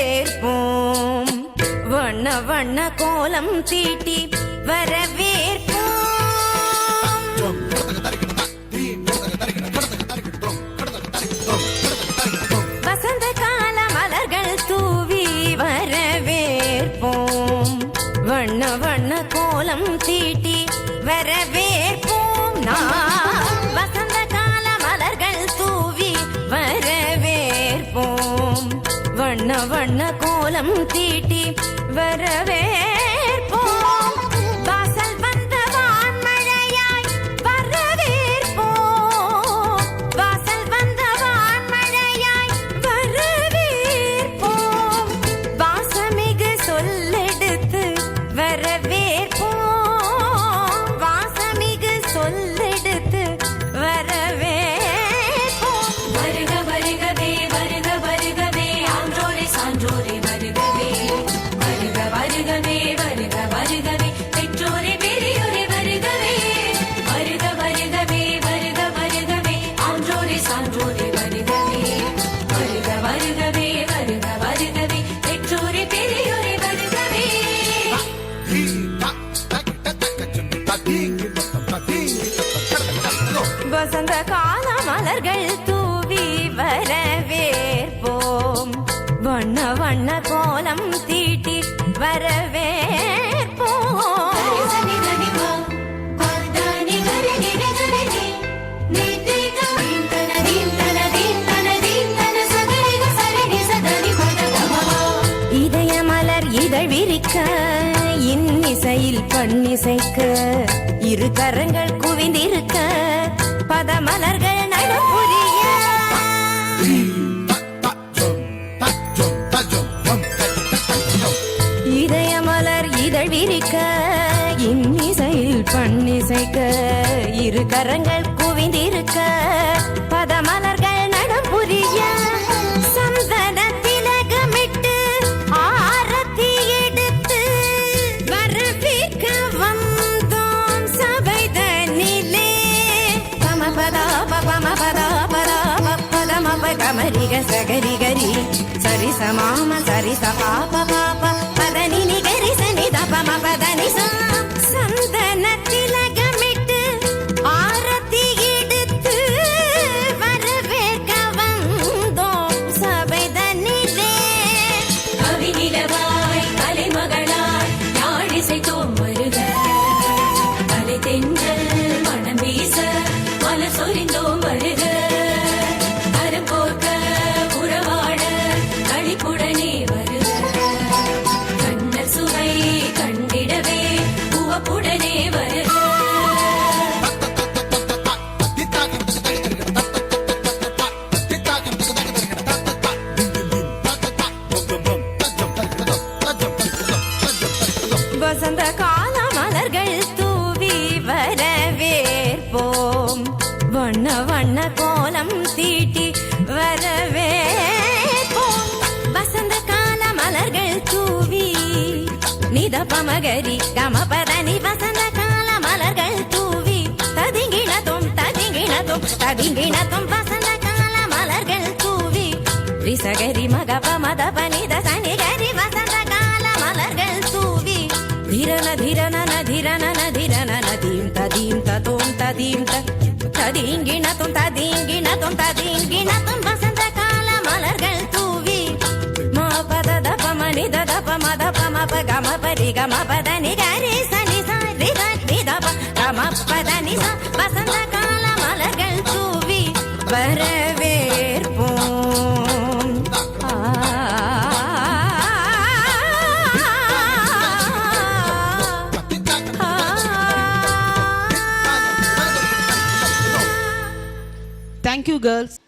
வரவேற்போம் வண்ண வண்ண கோலம் தீட்டி வரவேற்போம் வசந்த கால மலர்கள் தூவி வரவேற்போம் வண்ண வண்ண கோலம் தீட்டி வரவேற்போம் வசந்த கால மலர்கள் தூவி வரவேற்போம் வண்ண வண்ண கோலம் தீட்டி வரவேற்போம் வாசல் வந்த வான்மழையாய் வரவேற்போம் வாசல் வந்த வான்மழையாய் வரவேற்போம் வாசமிகு சொல்லெடுத்து வரவேற்போம் வாசமிகு சொல்லெடுத்து வரவேற்போம் வருக வருகவே வருக வருகவே ஆன்றோரை சான்றோரை வருகவே வருக வருகவே வருக வருகவே பெற்றோரை பெரியோரை வருகவே வருக வருகவே வருக வருகவே ஆன்றோரை சான்றோரை வருகவே வருக வருகவே வருக வருகவே பெற்றோரை பெரியோரை வருகவே வசந்த கால மலர்கள் தூவி வரவேற்போம் வண்ண வண்ண கோலம் தீட்டி வரவேற்போம் இதய மலர் இதழ் விரிக்க இன்னிசையில் பண்ணிசைக்க இரு கரங்கள் குவிந்திருக்க பதமலர்கள் நடப்புரிய இதய மலர் இதழ் விரிக்க இன்னிசையில் பண்ணிசைக்க இரு கரங்கள் குவிந்திருக்க பதமலர்கள் நடப்புரிய சந்தன திலகமிட்டு ஆரத்தி எடுத்து வரவேற்க வந்தோம் சபைதனிலே பமபதா பமபதா பதா பதமப கமரிக சகரிகரி சரி சமாம சரி சபாப பாப பதனி நிகரி சனி தபம பதனி சந்தன திலகமிட்டு ஆரத்தி எடுத்து வரவேற்க வந்தோம் சபைதனிலே கவிநிலவாய் கலைமகளாய் யாழிசைத்தோம் வருக கலை தென்றல் மனம் வீச மலர் சொரிந்தோம் வருக கரம் கோர்க்க உறவாட களிப்புடனே வருக கண்ணர் சுவை கண்டிடவே உவப்புடனே வருக வசந்த கால மலர்கள் தூவி வரவேற்போம் வண்ண வண்ண கோலம் தீட்டி வரவேற்போம் வசந்த கால மலர்கள் தூவி நித பமகரி கமபதனி வசந்த கால மலர்கள் தூவி ததிங்கிணத்தும் ததிங்கிணத்தும் ததிங்கிணத்தும் வசந்த கால மலர்கள் தூவி ரிசகரி மகப மதப நித சனிகரி வசந்த கால மலர்கள் தூவி ಧಿರನ ಧಿರನ ನಧಿರನ ನಧಿರನ ನದೀಂ ತದೀಂ ತತೋಂ ತದೀಂ ತದೀಂಗಿಣ ತುಂ ತದೀಂಗಿಣ ತುಂ ತದೀಂಗಿಣ ತುಂ ವಸಂತ ಕಾಲ ಮಲர்கள் தூவி மா பத தப மணி தப மத பம ப கம பரி கம பத நி கரி சனி சரி ரி தப கம பத நி ச வசந்த கால மலர்கள் தூவி வரவேற்போம் Thank you, girls.